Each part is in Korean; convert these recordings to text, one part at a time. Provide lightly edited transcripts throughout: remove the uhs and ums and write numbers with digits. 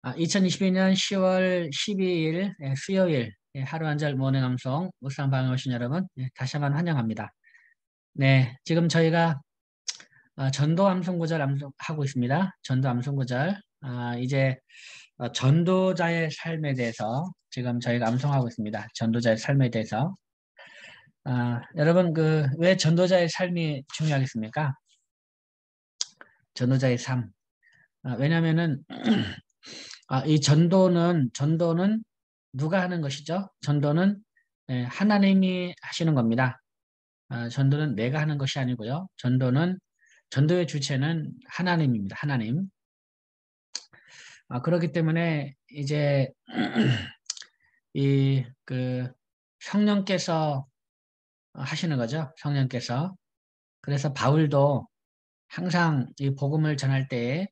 2022년 10월 12일 수요일 하루 한 절 모닝 암송 묵상방에 오신 여러분 다시 한번 환영합니다. 네, 지금 저희가 전도 암송 구절 암송하고 있습니다. 전도 암송 구절. 이제 전도자의 삶에 대해서 지금 저희가 암송하고 있습니다. 전도자의 삶에 대해서. 여러분 왜 전도자의 삶이 중요하겠습니까? 전도자의 삶. 왜냐면은 이 전도는 누가 하는 것이죠? 전도는 하나님이 하시는 겁니다. 전도는 내가 하는 것이 아니고요. 전도의 주체는 하나님입니다. 하나님. 그렇기 때문에 이제 이 성령께서 하시는 거죠. 성령께서. 그래서 바울도 항상 이 복음을 전할 때에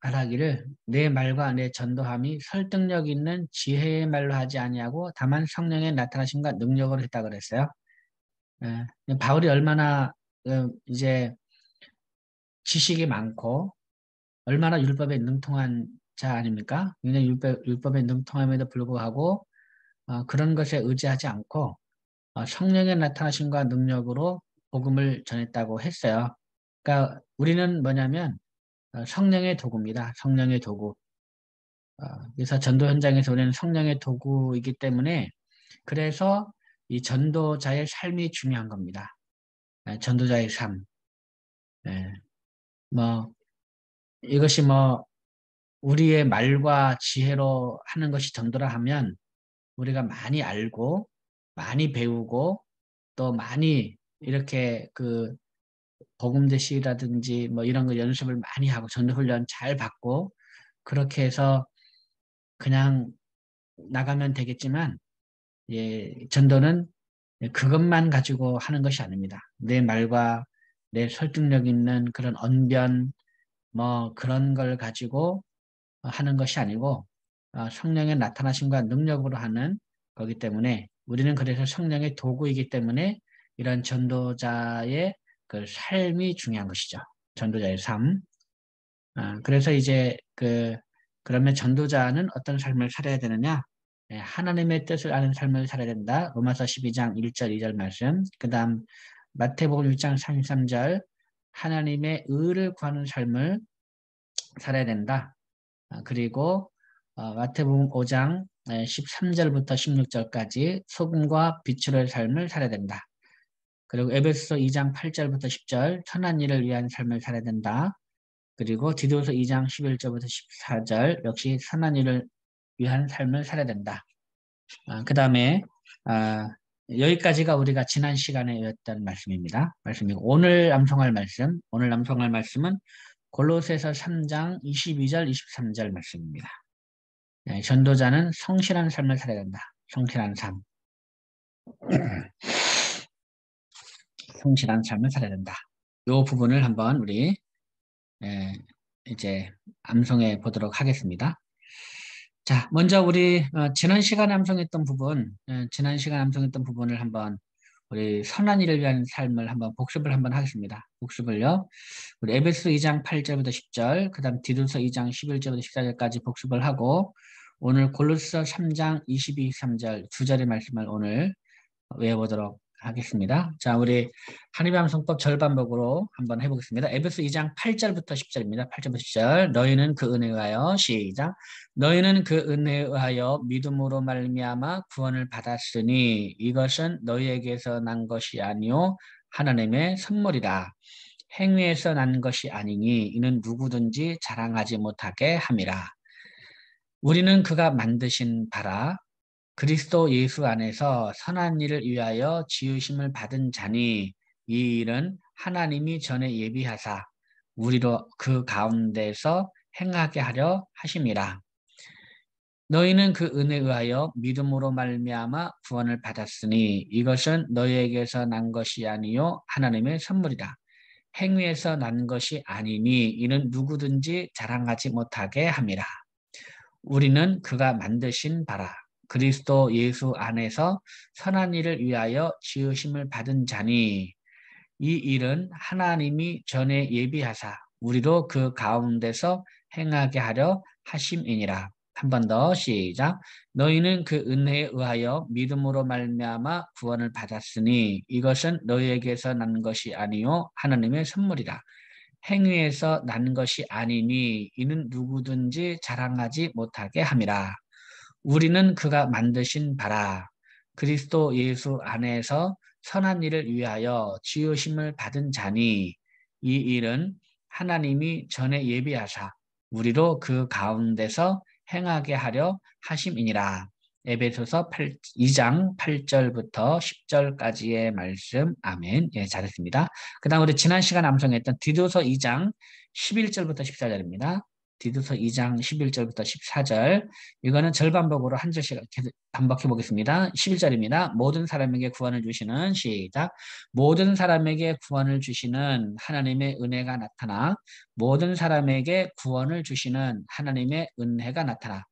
말하기를 내 말과 내 전도함이 설득력 있는 지혜의 말로 하지 아니하고 다만 성령의 나타나심과 능력으로 했다 그랬어요. 바울이 얼마나 이제 지식이 많고 얼마나 율법에 능통한 자 아닙니까? 굉장히 율법에 능통함에도 불구하고 그런 것에 의지하지 않고 성령의 나타나심과 능력으로 복음을 전했다고 했어요. 그러니까 우리는 뭐냐면 성령의 도구입니다. 성령의 도구. 그래서 전도 현장에서 우리는 성령의 도구이기 때문에 그래서 이 전도자의 삶이 중요한 겁니다. 전도자의 삶. 예, 뭐 이것이 우리의 말과 지혜로 하는 것이 전도라 하면 우리가 많이 알고 많이 배우고 또 많이 이렇게 복음 제시라든지 이런 거 연습을 많이 하고 전도 훈련 잘 받고 그렇게 해서 그냥 나가면 되겠지만 전도는 그것만 가지고 하는 것이 아닙니다. 내 말과 내 설득력 있는 그런 언변, 그런 걸 가지고 하는 것이 아니고, 성령의 나타나심과 능력으로 하는 거기 때문에, 우리는 그래서 성령의 도구이기 때문에, 이런 전도자의 그 삶이 중요한 것이죠. 전도자의 삶. 그래서 이제 그러면 전도자는 어떤 삶을 살아야 되느냐? 하나님의 뜻을 아는 삶을 살아야 된다. 로마서 12장 1절 2절 말씀. 그 다음 마태복음 6장 33절 하나님의 의를 구하는 삶을 살아야 된다. 그리고 마태복음 5장 13절부터 16절까지 소금과 빛으로의 삶을 살아야 된다. 그리고 에베소서 2장 8절부터 10절 선한 일을 위한 삶을 살아야 된다. 그리고 디도서 2장 11절부터 14절 역시 선한 일을 위한 삶을 살아야 된다. 그 다음에 여기까지가 우리가 지난 시간에 외웠던 말씀입니다. 말씀이고 오늘 암송할 말씀은 골로새서 3장 22절 23절 말씀입니다. 전도자는 성실한 삶을 살아야 된다. 성실한 삶. 성실한 삶을 살아야 된다. 이 부분을 한번 우리 이제 암송해 보도록 하겠습니다. 자, 먼저 우리 지난 시간에 암송했던 부분을 한번 우리 선한 일을 위한 삶을 한번 복습을 한번 하겠습니다. 복습을요. 우리 에베소 2장 8절부터 10절, 그 다음 디도서 2장 11절부터 14절까지 복습을 하고 오늘 골로새 3장 22, 3절 두 절의 말씀을 오늘 외워보도록 하겠습니다. 자, 우리 한입의 암송법 절반복으로 한번 해보겠습니다. 에베소 2장 8절부터 10절입니다. 8절부터 10절. 너희는 그 은혜에 의하여 시작. 너희는 그 은혜에 의하여 믿음으로 말미암아 구원을 받았으니 이것은 너희에게서 난 것이 아니요 하나님의 선물이라. 행위에서 난 것이 아니니 이는 누구든지 자랑하지 못하게 함이라. 우리는 그가 만드신 바라 그리스도 예수 안에서 선한 일을 위하여 지으심을 받은 자니 이 일은 하나님이 전에 예비하사 우리로 그 가운데서 행하게 하려 하심이라. 너희는 그 은혜에 의하여 믿음으로 말미암아 구원을 받았으니 이것은 너희에게서 난 것이 아니요 하나님의 선물이라. 행위에서 난 것이 아니니 이는 누구든지 자랑하지 못하게 함이라. 우리는 그가 만드신 바라 그리스도 예수 안에서 선한 일을 위하여 지으심을 받은 자니 이 일은 하나님이 전에 예비하사 우리로 그 가운데서 행하게 하려 하심이니라. 한 번 더 시작. 너희는 그 은혜에 의하여 믿음으로 말미암아 구원을 받았으니 이것은 너희에게서 난 것이 아니요 하나님의 선물이라. 행위에서 난 것이 아니니 이는 누구든지 자랑하지 못하게 함이라. 우리는 그가 만드신 바라 그리스도 예수 안에서 선한 일을 위하여 지으심을 받은 자니 이 일은 하나님이 전에 예비하사 우리로 그 가운데서 행하게 하려 하심이니라. 에베소서 2장 8절부터 10절까지의 말씀. 아멘. 예, 잘했습니다. 그 다음 우리 지난 시간 암송했던 디도서 2장 11절부터 14절입니다. 디도서 2장 11절부터 14절. 이거는 절반복으로 한 절씩 반복해 보겠습니다. 11절입니다. 모든 사람에게 구원을 주시는 시작. 모든 사람에게 구원을 주시는 하나님의 은혜가 나타나 모든 사람에게 구원을 주시는 하나님의 은혜가 나타나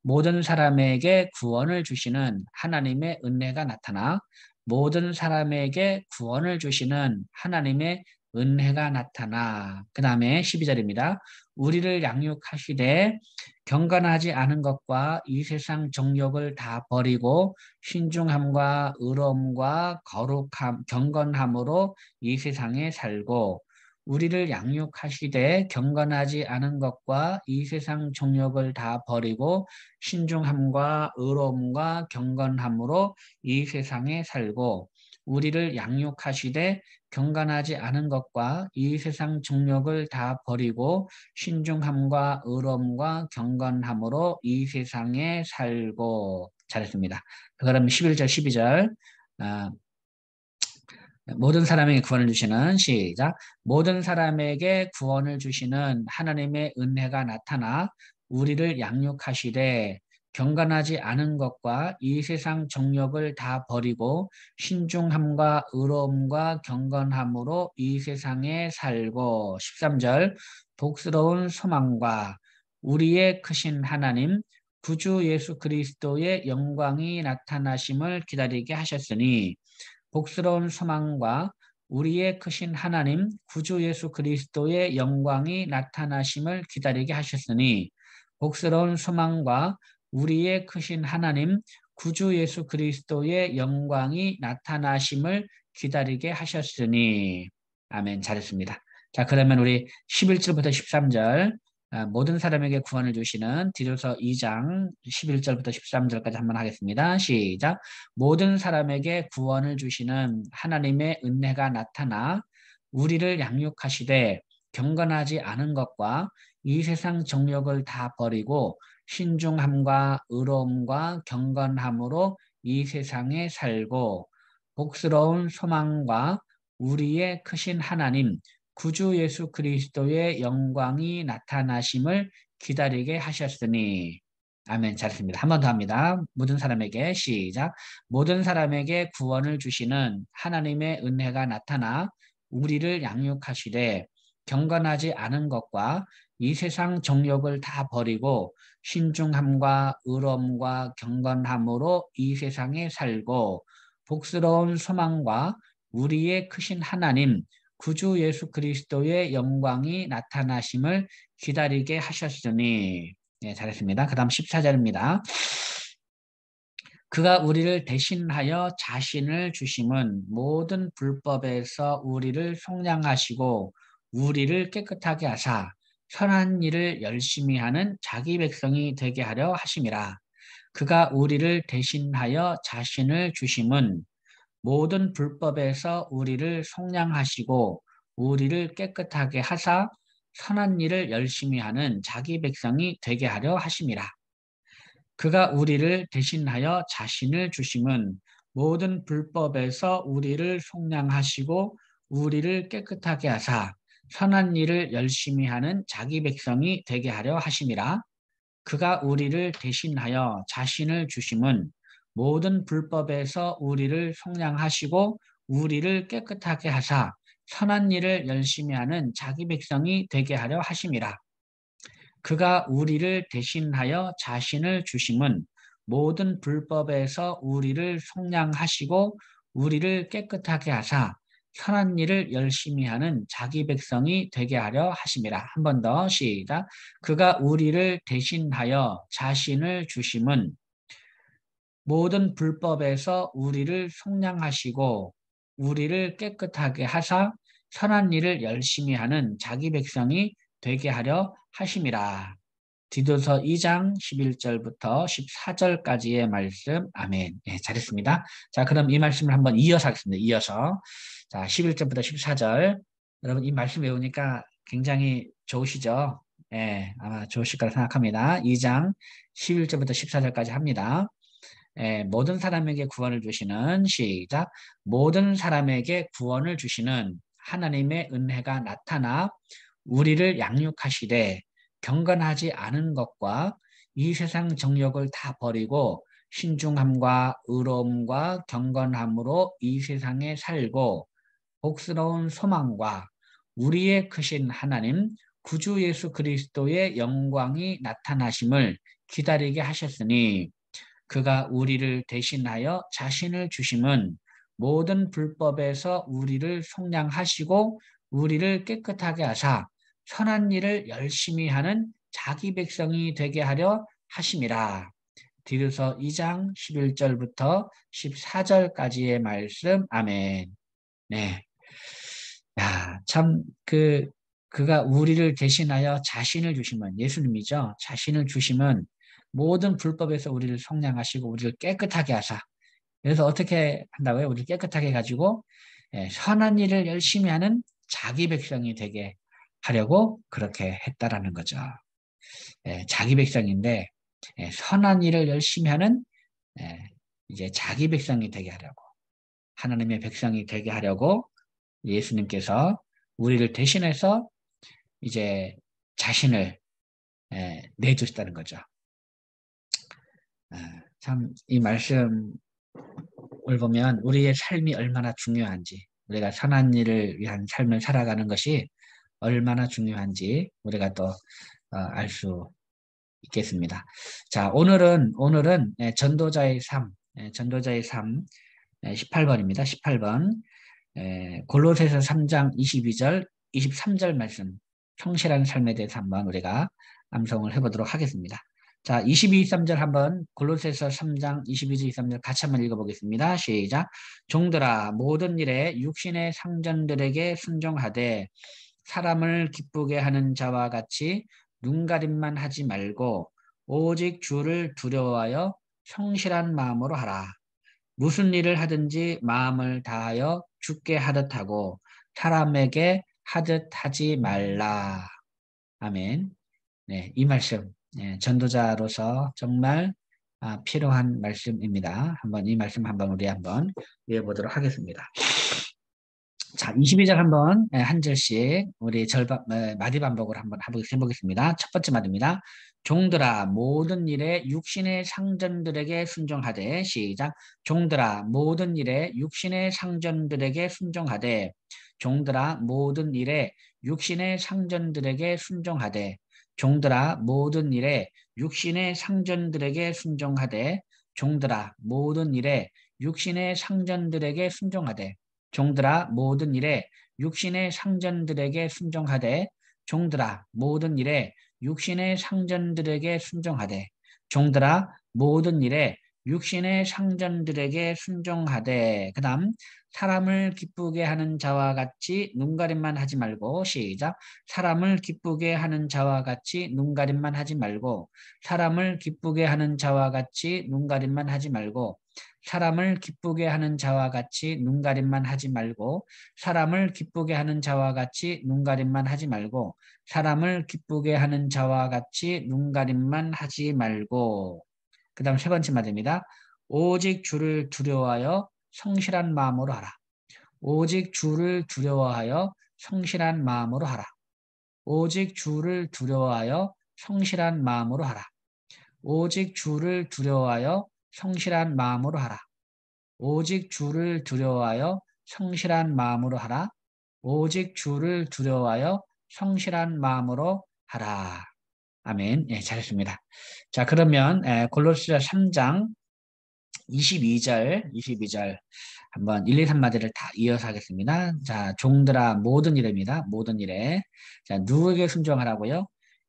모든 사람에게 구원을 주시는 하나님의 은혜가 나타나 모든 사람에게 구원을 주시는 하나님의 은혜가 나타나 그 다음에 12절입니다. 우리를 양육하시되 경건하지 않은 것과 이 세상 정욕을 다 버리고 신중함과 의로움과 거룩함, 경건함으로 이 세상에 살고 우리를 양육하시되 경건하지 않은 것과 이 세상 정욕을 다 버리고 신중함과 의로움과 경건함으로 이 세상에 살고 우리를 양육하시되 경건하지 않은 것과 이 세상 정욕을 다 버리고 신중함과 의로움과 경건함으로 이 세상에 살고 잘했습니다. 그럼 11절 12절 모든 사람에게 구원을 주시는 시작. 모든 사람에게 구원을 주시는 하나님의 은혜가 나타나 우리를 양육하시되 경건하지 않은 것과 이 세상 정욕을 다 버리고 신중함과 의로움과 경건함으로 이 세상에 살고 13절 복스러운 소망과 우리의 크신 하나님 구주 예수 그리스도의 영광이 나타나심을 기다리게 하셨으니 복스러운 소망과 우리의 크신 하나님 구주 예수 그리스도의 영광이 나타나심을 기다리게 하셨으니 복스러운 소망과 우리의 크신 하나님 구주 예수 그리스도의 영광이 나타나심을 기다리게 하셨으니 아멘. 잘했습니다. 자, 그러면 우리 11절부터 13절 모든 사람에게 구원을 주시는 디도서 2장 11절부터 13절까지 한번 하겠습니다. 시작. 모든 사람에게 구원을 주시는 하나님의 은혜가 나타나 우리를 양육하시되 경건하지 않은 것과 이 세상 정욕을 다 버리고 신중함과 의로움과 경건함으로 이 세상에 살고 복스러운 소망과 우리의 크신 하나님 구주 예수 그리스도의 영광이 나타나심을 기다리게 하셨으니 아멘. 잘했습니다. 한 번 더 합니다. 모든 사람에게 시작. 모든 사람에게 구원을 주시는 하나님의 은혜가 나타나 우리를 양육하시되 경건하지 않은 것과 이 세상 정욕을 다 버리고 신중함과 의로움과 경건함으로 이 세상에 살고 복스러운 소망과 우리의 크신 하나님 구주 예수 그리스도의 영광이 나타나심을 기다리게 하셨으니 네, 잘했습니다. 그 다음 14절입니다. 그가 우리를 대신하여 자신을 주심은 모든 불법에서 우리를 속량하시고 우리를 깨끗하게 하사 선한 일을 열심히 하는 자기 백성이 되게 하려 하심이라. 그가 우리를 대신하여 자신을 주심은 모든 불법에서 우리를 속량하시고 우리를 깨끗하게 하사 선한 일을 열심히 하는 자기 백성이 되게 하려 하심이라. 그가 우리를 대신하여 자신을 주심은 모든 불법에서 우리를 속량하시고 우리를 깨끗하게 하사 선한 일을 열심히 하는 자기 백성이 되게 하려 하심이라. 그가 우리를 대신하여 자신을 주심은 모든 불법에서 우리를 속량하시고 우리를 깨끗하게 하사 선한 일을 열심히 하는 자기 백성이 되게 하려 하심이라. 그가 우리를 대신하여 자신을 주심은 모든 불법에서 우리를 속량하시고 우리를 깨끗하게 하사 선한 일을 열심히 하는 자기 백성이 되게 하려 하심이라. 한 번 더 시작. 그가 우리를 대신하여 자신을 주심은 모든 불법에서 우리를 속량하시고 우리를 깨끗하게 하사 선한 일을 열심히 하는 자기 백성이 되게 하려 하심이라. 디도서 2장 11절부터 14절까지의 말씀. 아멘. 네, 잘했습니다. 자, 그럼 이 말씀을 한번 이어서 하겠습니다. 이어서. 자, 11절부터 14절. 여러분 이 말씀 외우니까 굉장히 좋으시죠? 예, 아마 좋으실 거라 생각합니다. 2장 11절부터 14절까지 합니다. 모든 사람에게 구원을 주시는 시작. 모든 사람에게 구원을 주시는 하나님의 은혜가 나타나 우리를 양육하시되 경건하지 않은 것과 이 세상 정욕을 다 버리고 신중함과 의로움과 경건함으로 이 세상에 살고 복스러운 소망과 우리의 크신 하나님 구주 예수 그리스도의 영광이 나타나심을 기다리게 하셨으니 그가 우리를 대신하여 자신을 주심은 모든 불법에서 우리를 속량하시고 우리를 깨끗하게 하사 선한 일을 열심히 하는 자기 백성이 되게 하려 하심이라. 디도서 2장 11절부터 14절까지의 말씀. 아멘. 네. 야, 참 그가 우리를 대신하여 자신을 주시면 예수님이죠. 자신을 주시면 모든 불법에서 우리를 속량하시고 우리를 깨끗하게 하사. 그래서 어떻게 한다고요? 우리를 깨끗하게 가지고 선한 일을 열심히 하는 자기 백성이 되게 하려고 그렇게 했다라는 거죠. 자기 백성인데 선한 일을 열심히 하는 이제 자기 백성이 되게 하려고 하나님의 백성이 되게 하려고 예수님께서 우리를 대신해서 이제 자신을 내주셨다는 거죠. 참 이 말씀을 보면 우리의 삶이 얼마나 중요한지, 우리가 선한 일을 위한 삶을 살아가는 것이 얼마나 중요한지 우리가 또 알 수 있겠습니다. 자, 오늘은 전도자의 삶, 전도자의 삶 18번입니다. 18번. 골로새서 3장 22절, 23절 말씀, 성실한 삶에 대해서 한번 우리가 암송을 해보도록 하겠습니다. 자, 22, 23절 한번 골로새서 3장 22절, 23절 같이 한번 읽어보겠습니다. 시작. 종들아 모든 일에 육신의 상전들에게 순종하되 사람을 기쁘게 하는 자와 같이 눈가림만 하지 말고 오직 주를 두려워하여 성실한 마음으로 하라. 무슨 일을 하든지 마음을 다하여 주께 하듯 하고 사람에게 하듯 하지 말라. 아멘. 네, 이 말씀 전도자로서 정말 필요한 말씀입니다. 한번 이 말씀 한번 우리 한번 읽어보도록 하겠습니다. 자, 22절 한번 한 절씩 우리 마디 반복을 한번 해보겠습니다. 첫 번째 마디입니다. 종들아 모든 일에 육신의 상전들에게 순종하되 시작. 종들아 모든 일에 육신의 상전들에게 순종하되 종들아 모든 일에 육신의 상전들에게 순종하되 종들아 모든 일에 육신의 상전들에게 순종하되 종들아 모든 일에 육신의 상전들에게 순종하되 종들아 모든 일에 육신의 상전들에게 순종하되 종들아 모든 일에 육신의 상전들에게 순종하되 종들아 모든 일에 육신의 상전들에게 순종하되 그 다음 사람을 기쁘게 하는 자와 같이 눈가림만 하지 말고 시작. 사람을 기쁘게 하는 자와 같이 눈가림만 하지 말고 사람을 기쁘게 하는 자와 같이 눈가림만 하지 말고 사람을 기쁘게 하는 자와 같이 눈가림만 하지 말고 사람을 기쁘게 하는 자와 같이 눈가림만 하지 말고 사람을 기쁘게 하는 자와 같이 눈가림만 하지 말고 그 다음 세 번째 말입니다. 오직 주를 두려워하여 성실한 마음으로 하라. 오직 주를 두려워하여 성실한 마음으로 하라. 오직 주를 두려워하여 성실한 마음으로 하라. 오직 주를 두려워하여 성실한 마음으로 하라. 오직 주를 두려워하여 성실한 마음으로 하라. 오직 주를 두려워하여 성실한 마음으로 하라. 아멘. 예, 잘했습니다. 자, 그러면 골로새서 3장 22절 한번 1, 2, 3마디를 다 이어서 하겠습니다. 자, 종들아 모든 일입니다. 모든 일에. 자, 누구에게 순종하라고요?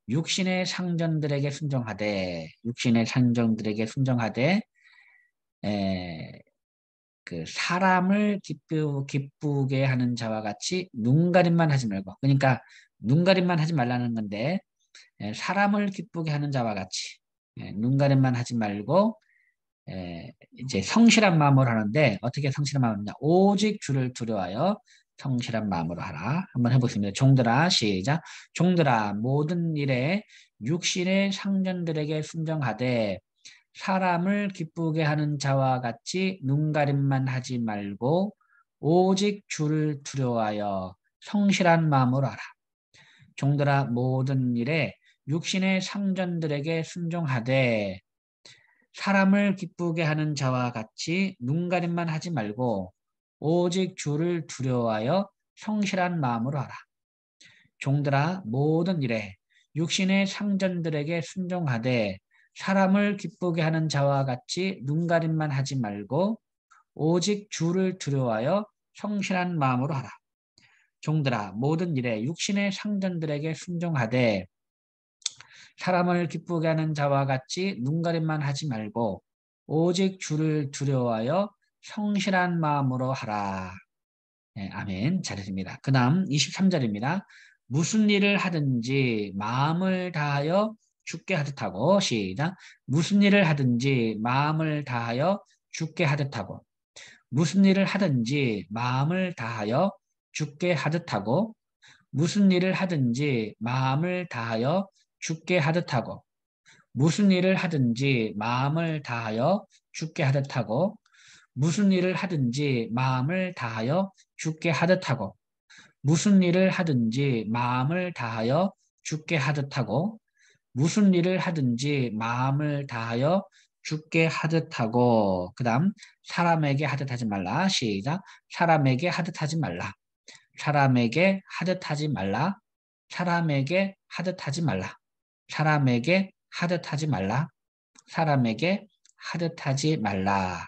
육신의 상전들에게 순종하되, 육신의 상전들에게 순종하되, 에, 그 사람을 기쁘게 하는 자와 같이 눈가림만 하지 말고, 그러니까 눈가림만 하지 말라는 건데, 사람을 기쁘게 하는 자와 같이 눈가림만 하지 말고 이제 성실한 마음으로 하는데 어떻게 성실한 마음이냐? 오직 주를 두려워하여 성실한 마음으로 하라. 한번 해보겠습니다. 종들아 시작. 종들아 모든 일에 육신의 상전들에게 순종하되 사람을 기쁘게 하는 자와 같이 눈가림만 하지 말고 오직 주를 두려워하여 성실한 마음으로 하라. 종들아 모든 일에 육신의 상전들에게 순종하되 사람을 기쁘게 하는 자와 같이 눈가림만 하지 말고 오직 주를 두려워하여 성실한 마음으로 하라. 종들아 모든 일에 육신의 상전들에게 순종하되 사람을 기쁘게 하는 자와 같이 눈가림만 하지 말고 오직 주를 두려워하여 성실한 마음으로 하라. 종들아 모든 일에 육신의 상전들에게 순종하되 사람을 기쁘게 하는 자와 같이 눈가림만 하지 말고 오직 주를 두려워하여 성실한 마음으로 하라. 네, 아멘. 잘했습니다. 그 다음 23절입니다. 무슨 일을 하든지 마음을 다하여 주께 하듯 하고 시작. 무슨 일을 하든지 마음을 다하여 주께 하듯 하고 무슨 일을 하든지 마음을 다하여 주께 하듯 하고 무슨 일을 하든지 마음을 다하여 주께 하듯 하고 무슨 일을 하든지 마음을 다하여 주께 하듯 하고 무슨 일을 하든지 마음을 다하여 주께 하듯 하고 무슨 일을 하든지 마음을 다하여 주께 하듯 하고 무슨 일을 하든지 마음을 다하여 주께 하듯 하고 그 다음 사람에게 하듯 하지 말라 시작 사람에게 하듯 하지 말라 사람에게 하듯 하지 말라 사람에게 하듯 하지 말라 사람에게 하듯 하지 말라 사람에게 하듯 하지 말라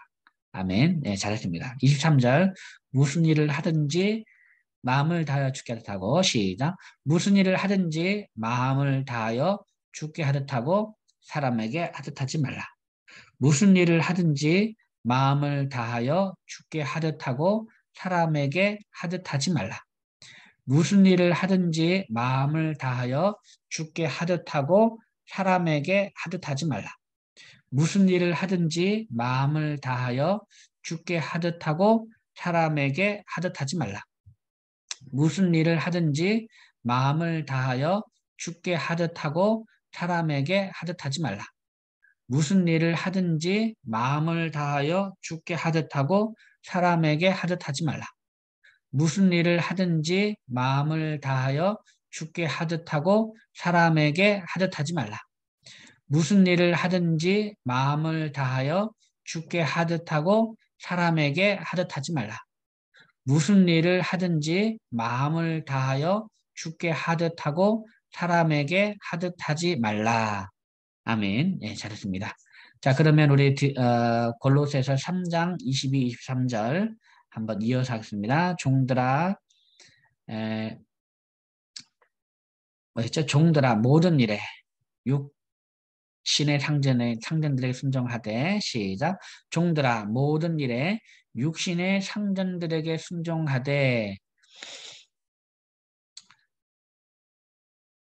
아멘. 네, 잘했습니다. 23절 무슨 일을 하든지 마음을 다하여 주께 하듯 하고 시작 무슨 일을 하든지 마음을 다하여 주께 하듯 하고 사람에게 하듯 하지 말라 무슨 일을 하든지 마음을 다하여 주께 하듯 하고 사람에게 하듯 하지 말라 무슨 일을 하든지 마음을 다하여 주께 하듯 하고 사람에게 하듯 하지 말라 무슨 일을 하든지 마음을 다하여 주께 하듯 하고 사람에게 하듯 하지 말라 무슨 일을 하든지 마음을 다하여 주께 하듯 하고 사람에게 하듯 하지 말라. 무슨 일을 하든지 마음을 다하여 주께 하듯 하고 사람에게 하듯 하지 말라. 무슨 일을 하든지 마음을 다하여 주께 하듯 하고 사람에게 하듯 하지 말라. 무슨 일을 하든지 마음을 다하여 주께 하듯 하고 사람에게 하듯 하지 말라. 무슨 일을 하든지 마음을 다하여 주께 하듯 하고 사람에게 하듯 하지 말라. 아멘. 예, 잘했습니다. 자, 그러면 우리 골로새서 3장 22, 23절 한번 이어서 하겠습니다. 종들아, 뭐였죠? 종들아, 모든 일에 육신의 상전들에게 순종하되 시작. 종들아, 모든 일에 육신의 상전들에게 순종하되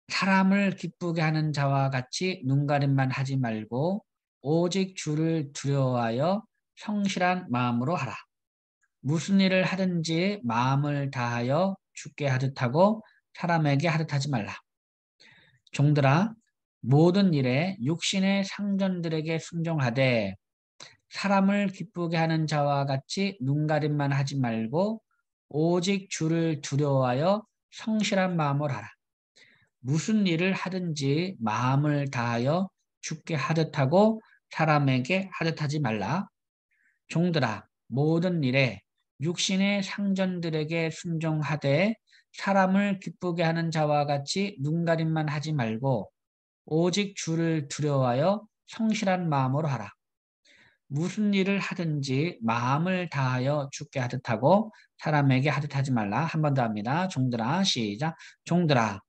사람을 기쁘게 하는 자와 같이 눈가림만 하지 말고 오직 주를 두려워하여 성실한 마음으로 하라. 무슨 일을 하든지 마음을 다하여 주께 하듯 하고 사람에게 하듯 하지 말라. 종들아 모든 일에 육신의 상전들에게 순종하되 사람을 기쁘게 하는 자와 같이 눈가림만 하지 말고 오직 주를 두려워하여 성실한 마음으로 하라. 무슨 일을 하든지 마음을 다하여 주께 하듯 하고 사람에게 하듯 하지 말라. 종들아 모든 일에 육신의 상전들에게 순종하되 사람을 기쁘게 하는 자와 같이 눈가림만 하지 말고 오직 주를 두려워하여 성실한 마음으로 하라. 무슨 일을 하든지 마음을 다하여 주께 하듯 하고 사람에게 하듯 하지 말라. 한 번 더 합니다. 종들아, 시작. 종들아,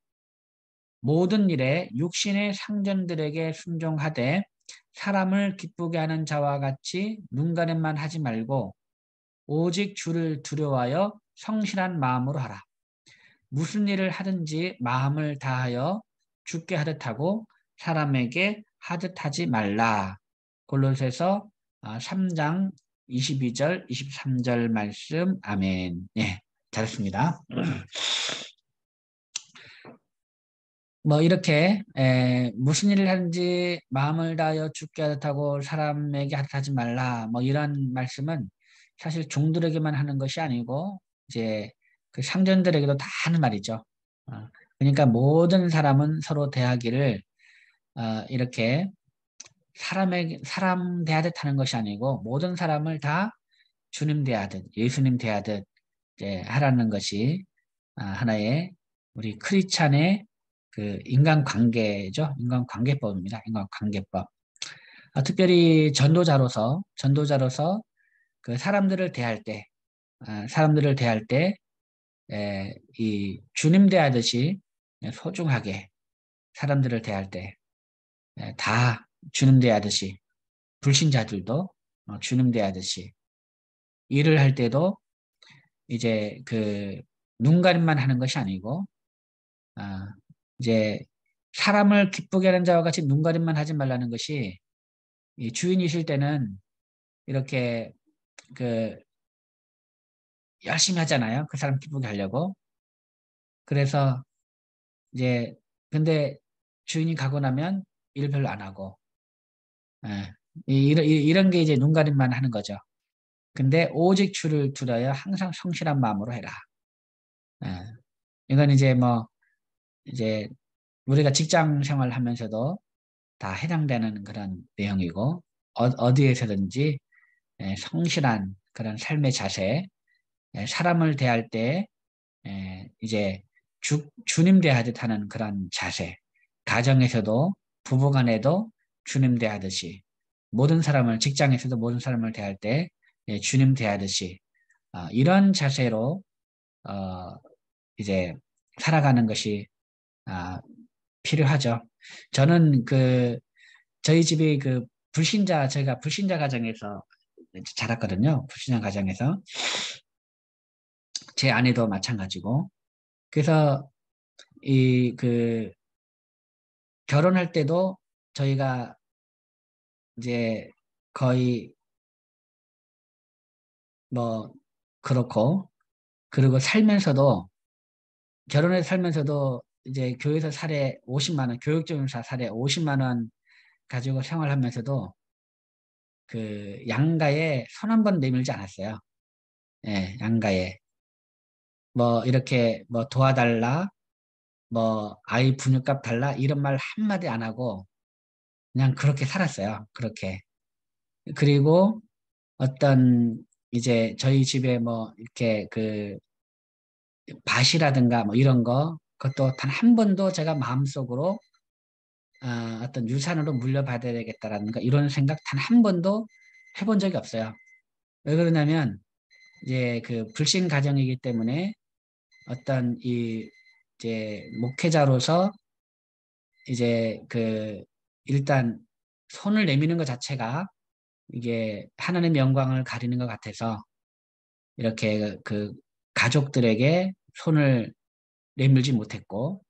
모든 일에 육신의 상전들에게 순종하되 사람을 기쁘게 하는 자와 같이 눈가림만 하지 말고 오직 주를 두려워하여 성실한 마음으로 하라. 무슨 일을 하든지 마음을 다하여 주께 하듯 하고 사람에게 하듯 하지 말라. 골로새서 3장 22절, 23절 말씀. 아멘. 예, 잘했습니다. 뭐 이렇게 무슨 일을 하든지 마음을 다하여 주께 하듯 하고 사람에게 하듯 하지 말라. 뭐 이런 말씀은 사실 종들에게만 하는 것이 아니고 이제 그 상전들에게도 다 하는 말이죠. 어, 그러니까 모든 사람은 서로 대하기를 이렇게 사람 대하듯 하는 것이 아니고 모든 사람을 다 주님 대하듯 예수님 대하듯 이제 하라는 것이 하나의 우리 크리스찬의 그 인간관계죠. 인간관계법입니다. 인간관계법. 특별히 전도자로서 그 사람들을 대할 때, 사람들을 대할 때, 이 주님 대하듯이 소중하게 사람들을 대할 때, 다 주님 대하듯이, 불신자들도 주님 대하듯이, 일을 할 때도 이제 그 눈가림만 하는 것이 아니고, 아, 이제 사람을 기쁘게 하는 자와 같이 눈가림만 하지 말라는 것이 이 주인이실 때는 이렇게 그 열심히 하잖아요. 그 사람 기쁘게 하려고. 그래서 이제 근데 주인이 가고 나면 일 별로 안 하고 예. 이런 게 이제 눈가림만 하는 거죠. 근데 오직 주를 두려야 항상 성실한 마음으로 해라. 예. 이건 이제 뭐 이제 우리가 직장 생활하면서도 다 해당되는 그런 내용이고 어디에서든지 성실한 그런 삶의 자세, 사람을 대할 때 이제 주님 대하듯 하는 그런 자세, 가정에서도 부부간에도 주님 대하듯이 모든 사람을 직장에서도 모든 사람을 대할 때 주님 대하듯이 이런 자세로 어, 이제 살아가는 것이 아, 필요하죠. 저는 그 저희 집이 그 저희가 불신자 가정에서 자랐거든요. 불신자 가정에서 제 아내도 마찬가지고. 그래서 이 그 결혼할 때도 저희가 이제 거의 뭐 그렇고 그리고 살면서도 결혼해서 살면서도 이제 교회에서 사례 50만 원, 교육적으로 사례 50만 원 가지고 생활하면서도 그 양가에 손 한 번 내밀지 않았어요. 예, 양가에 뭐 이렇게 뭐 도와달라, 뭐 아이 분유값 달라 이런 말 한마디 안 하고 그냥 그렇게 살았어요. 그렇게. 그리고 어떤 이제 저희 집에 뭐 이렇게 그 밭이라든가 뭐 이런 거 그것도 단 한 번도 제가 마음속으로 어떤 유산으로 물려받아야 되겠다라는 거 이런 생각 단 한 번도 해본 적이 없어요. 왜 그러냐면 이제 그 불신 가정이기 때문에 어떤 이 이제 목회자로서 이제 그 일단 손을 내미는 것 자체가 이게 하나님의 영광을 가리는 것 같아서 이렇게 그 가족들에게 손을 내밀지 못했고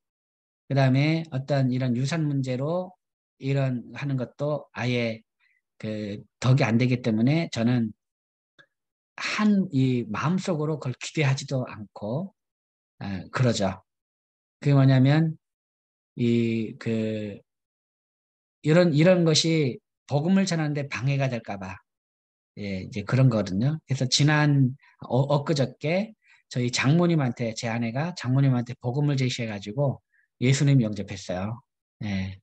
그다음에 어떤 이런 유산 문제로 이런 하는 것도 아예 그 덕이 안 되기 때문에 저는 한 이 마음속으로 그걸 기대하지도 않고 그러죠. 그게 뭐냐면 이 그 이런 것이 복음을 전하는데 방해가 될까 봐 예, 이제 그런 거거든요. 그래서 지난 엊그저께 저희 장모님한테 제 아내가 장모님한테 복음을 제시해 가지고 예수님 영접했어요. 예.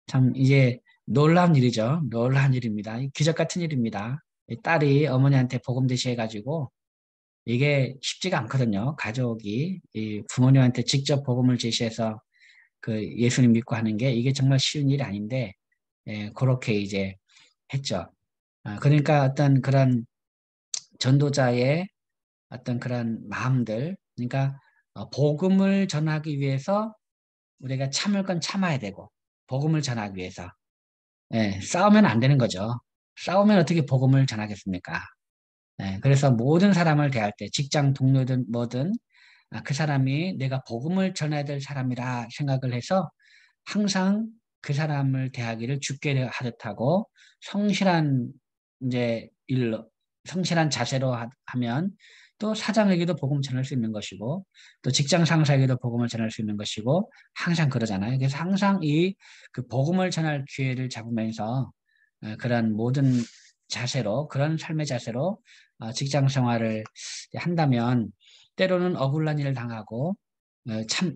참 이제 놀라운 일이죠. 놀라운 일입니다. 기적 같은 일입니다. 이 딸이 어머니한테 복음 제시해 가지고 이게 쉽지가 않거든요. 가족이 이 부모님한테 직접 복음을 제시해서 그 예수님 믿고 하는 게 이게 정말 쉬운 일이 아닌데 그렇게 이제 했죠. 그러니까 어떤 그런 전도자의 어떤 그런 마음들, 그러니까 복음을 전하기 위해서 우리가 참을 건 참아야 되고, 복음을 전하기 위해서 싸우면 안 되는 거죠. 싸우면 어떻게 복음을 전하겠습니까? 그래서 모든 사람을 대할 때 직장 동료든 뭐든 그 사람이 내가 복음을 전해야 될 사람이라 생각을 해서 항상 그 사람을 대하기를 주께 하듯 하고 성실한 이제 일로 성실한 자세로 하면 또 사장에게도 복음 전할 수 있는 것이고 또 직장 상사에게도 복음을 전할 수 있는 것이고 항상 그러잖아요. 그래서 항상 이 그 복음을 전할 기회를 잡으면서 그런 모든 자세로 그런 삶의 자세로 직장 생활을 한다면 때로는 억울한 일을 당하고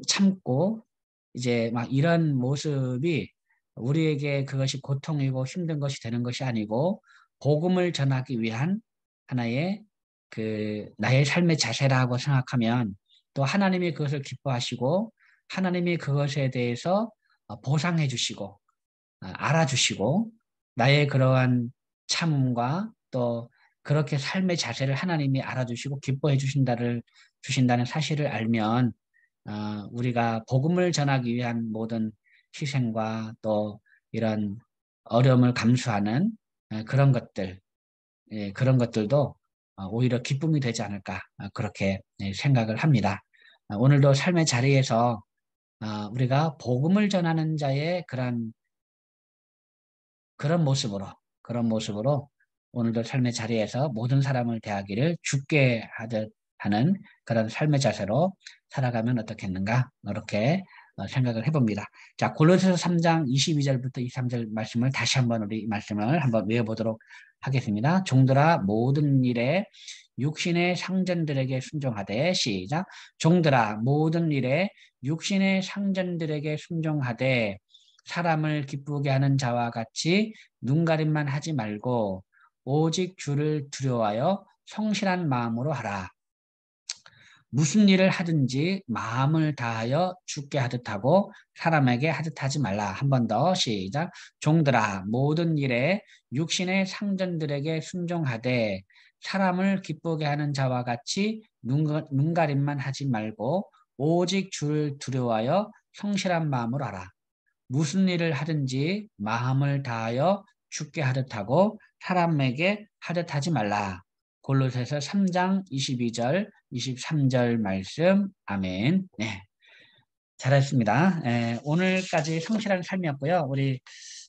참고 이제 막 이런 모습이 우리에게 그것이 고통이고 힘든 것이 되는 것이 아니고 복음을 전하기 위한 하나의 그 나의 삶의 자세라고 생각하면 또 하나님이 그것을 기뻐하시고 하나님이 그것에 대해서 보상해 주시고 알아주시고 나의 그러한 참음과 또 그렇게 삶의 자세를 하나님이 알아주시고 기뻐해 주신다는 사실을 알면 우리가 복음을 전하기 위한 모든 희생과 또 이런 어려움을 감수하는 그런 것들, 그런 것들도 오히려 기쁨이 되지 않을까 그렇게 생각을 합니다. 오늘도 삶의 자리에서 우리가 복음을 전하는 자의 그런 모습으로 오늘도 삶의 자리에서 모든 사람을 대하기를 주께 하듯 하는 그런 삶의 자세로 살아가면 어떻겠는가 이렇게 생각을 해봅니다. 자, 골로새서 3장 22절부터 23절 말씀을 다시 한번 우리 말씀을 한번 외워보도록 하겠습니다. 종들아 모든 일에 육신의 상전들에게 순종하되 시작. 종들아 모든 일에 육신의 상전들에게 순종하되 사람을 기쁘게 하는 자와 같이 눈가림만 하지 말고 오직 주를 두려워하여 성실한 마음으로 하라. 무슨 일을 하든지 마음을 다하여 주께 하듯 하고 사람에게 하듯 하지 말라. 한 번 더 시작. 종들아 모든 일에 육신의 상전들에게 순종하되 사람을 기쁘게 하는 자와 같이 눈가림만 하지 말고 오직 주를 두려워하여 성실한 마음으로 하라. 무슨 일을 하든지 마음을 다하여 주께 하듯 하고 사람에게 하듯 하지 말라. 골로새서 3장 22절, 23절 말씀. 아멘. 네, 잘했습니다. 오늘까지 성실한 삶이었고요. 우리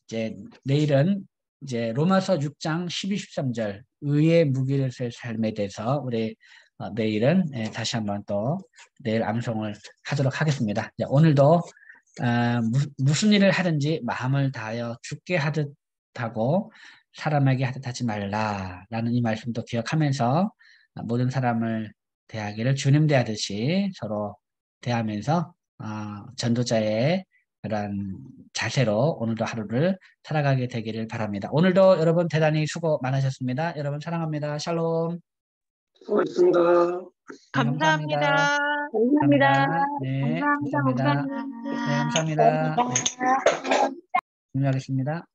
이제 내일은 이제 로마서 6장 12, 13절 의의 무기력의 삶에 대해서 우리 내일은 다시 한번 또 내일 암송을 하도록 하겠습니다. 오늘도 무슨 일을 하든지 마음을 다하여 주께 하듯 하고 사람에게 하듯 하지 말라라는 이 말씀도 기억하면서 모든 사람을 대하기를 주님 대하듯이 서로 대하면서 전도자의 그런 자세로 오늘도 하루를 살아가게 되기를 바랍니다. 오늘도 여러분 대단히 수고 많으셨습니다. 여러분 사랑합니다. 샬롬. 수고했습니다. 네, 감사합니다. 감사합니다. 감사합니다. 감사합니다. 네, 감사합니다. 감사합니다. 목사님. 네, 감사합니다. 네, 감사합니다. 종료하겠습니다.